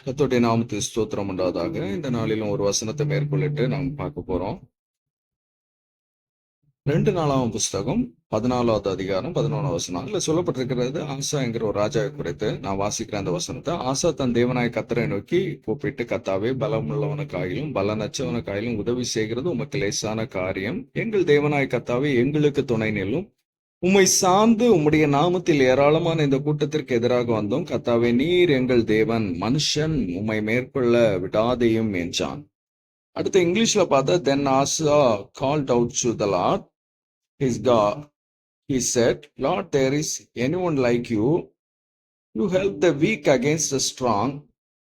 கர்த்தருடைய நாமத்துக்கு ஸ்தோத்திரம் உண்டாவதாக. இந்த நாளிலும் ஒரு வசனத்தை மேற்கொள்ளிட்டு நாம் பார்க்க போறோம். 2 நாளாகமம் புஸ்தகம் 14வது அதிகாரம் 11வது வசனம். அதுல சொல்லப்பட்டிருக்கிறது ஆசா என்கிற ஒரு ராஜாவை குறித்து. நான் வாசிக்கிறேன் அந்த வசனத்தை. ஆசா தன் தேவனாய கர்த்தரை நோக்கி கூப்பிட்டு, கர்த்தாவே, பலமுள்ளவனுக்காயிலும் பலனற்றவனுக்காயிலும் உதவி செய்கிறது உமக்கு லேசான காரியம். எங்கள் தேவனாய கர்த்தாவே, எங்களுக்கு துணை நில்லும். உம்மை சார்ந்து உம்முடைய நாமத்தில் ஏராளமான இந்த கூட்டத்திற்கு எதிராக வந்தோம். கர்த்தாவே, நீர் எங்கள் தேவன், மனுஷன் உம்மை மேற்கொள்ள விடாதேயும் என்றான். அடுத்து இங்கிலீஷ்ல பார்த்தா, then Asa called out to the Lord his God. He said, Lord, there is anyone like you. You help the weak against the strong.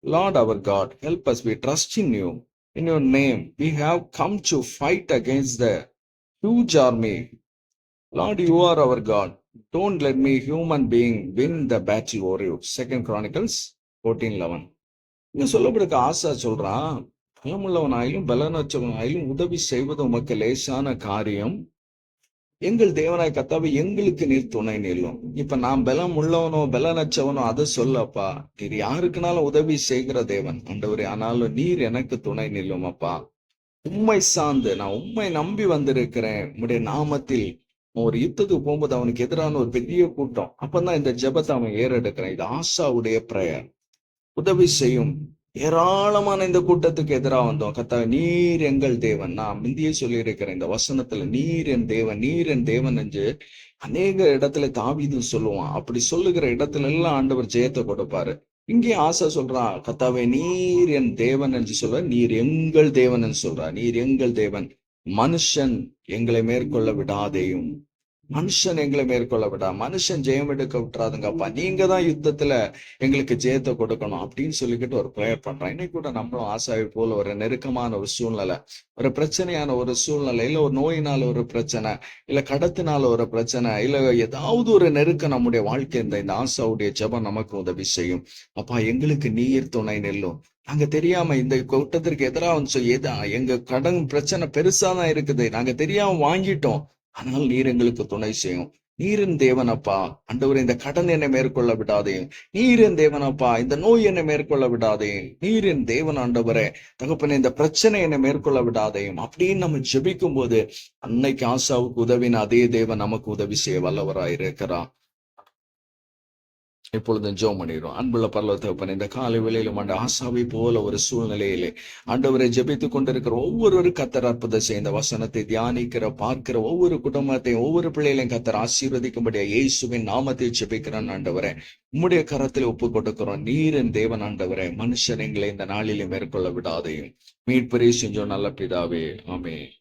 Lord our God, help us. We trust in you. In your name, we have come to fight against the huge army. Lord, you are our God. Don't let me, human being, win the battle for you. 2 Chronicles 14:11. இங்க சொல்லப்படுக்க ஆசா சொல்றான், பலமுள்ளவனாயிலும் பலனற்றவனாயிலும் உதவி செய்வது உமக்கு லேசான காரியம். எங்கள் தேவனாய் கர்த்தாவே, எங்களுக்கு நீர் துணை நில்லும். இப்ப நான் பலம் உள்ளவனோ பலனற்றவனோ அதை சொல்லப்பா. நீர் யாருக்குனாலும் உதவி செய்கிற தேவன் ஆண்டவரே. ஆனாலும் நீர் எனக்கு துணை நில்லும் அப்பா. உம்மை சார்ந்து நான் உம்மை நம்பி வந்திருக்கிறேன். உம்முடைய நாமத்தில் ஒரு யுத்தத்துக்கு போகும்போது அவனுக்கு எதிரான ஒரு பெரிய கூட்டம். அப்பதான் இந்த ஜெபத்தை அவன் ஏறெடுக்கிறான். இது ஆசாவுடைய பிரேயர். உதவி செய்யும். ஏராளமான இந்த கூட்டத்துக்கு எதிராக வந்தோம். கர்த்தாவே, நீர் எங்கள் தேவன். நான் முந்தியே சொல்லி இருக்கிறேன் இந்த வசனத்துல, நீர் என் தேவன், நீர் என் தேவன் என்று அநேக இடத்துல தாவீது சொல்லுவான். அப்படி சொல்லுகிற இடத்துல எல்லாம் ஆண்டவர் ஜெயத்தை கொடுப்பாரு. இங்கே ஆசா சொல்றான், கர்த்தாவே, நீர் என் தேவன் என்று சொல்ற, நீர் எங்கள் தேவன் என்று சொல்ற. நீர் எங்கள் தேவன், மனுஷன் எங்களை மேற்கொள்ள விடாதேயும். மனுஷன் எங்களை மேற்கொள்ள விடா, மனுஷன் ஜெயம் எடுக்க விட்டுறாதுங்கப்பா. நீங்க தான் யுத்தத்துல எங்களுக்கு ஜெயத்தை கொடுக்கணும் அப்படின்னு சொல்லிக்கிட்டு ஒரு ப்ரேயர் பண்றான். இன்னைக்கு கூட நம்மளும் ஆசாவை போல ஒரு நெருக்கமான ஒரு சூழ்நிலை, ஒரு பிரச்சனையான ஒரு சூழ்நிலை, இல்ல ஒரு நோயினால ஒரு பிரச்சனை, இல்ல கடத்தினால ஒரு பிரச்சனை, இல்ல ஏதாவது ஒரு நெருக்கம் நம்முடைய வாழ்க்கை இந்த ஆசாவுடைய ஜெபம் நமக்கு உதவி செய்யும். அப்பா, எங்களுக்கு நீர் துணை நெல்லும். நாங்க தெரியாம இந்த கூட்டத்திற்கு எதிராக வந்து எங்க கடன் பிரச்சனை பெருசாதான் இருக்குது, நாங்க தெரியாம வாங்கிட்டோம். ஆனால் நீர் எங்களுக்கு துணை செய்யும். நீரின் தேவனப்பா. ஆண்டவரே, இந்த கடன் என்னை மேற்கொள்ள விடாதேயும். நீரின் தேவனப்பா, இந்த நோய் என்னை மேற்கொள்ள விடாதேயும். நீரின் தேவன் ஆண்டவரே, தகப்பனே, இந்த பிரச்சனை என்னை மேற்கொள்ள விடாதேயும் அப்படின்னு நம்ம ஜெபிக்கும் போது, அன்னைக்கு ஆசாவுக்கு உதவின அதே தேவன் நமக்கு உதவி செய்ய வல்லவராயிருக்கிறார். எப்பொழுதும் ஜெபம் பண்ணிடுவோம். அன்புள்ள பரலோக தகப்பனே, இந்த காலை வேளையிலும் ஆசாவை போல ஒரு சூழ்நிலையிலே ஆண்டவரை ஜெபித்துக் கொண்டிருக்கிற ஒவ்வொரு கர்த்தர் அற்புதம் செய்ய, இந்த வசனத்தை தியானிக்கிற பார்க்கிற ஒவ்வொரு குடும்பத்தையும் ஒவ்வொரு பிள்ளைகளையும் கர்த்தர் ஆசீர்வதிக்கும்படியா இயேசுவின் நாமத்தில் ஜெபிக்கிறான். ஆண்டவரே, உம்முடைய கரத்தில் ஒப்பு கொடுக்கிறோம். நீரின் தேவன் ஆண்டவரே, மனுஷன் எங்களை இந்த நாளிலே மேற்கொள்ள விடாதையும் மீட்பரே செஞ்சோம் நல்ல பிதாவே. ஆமென்.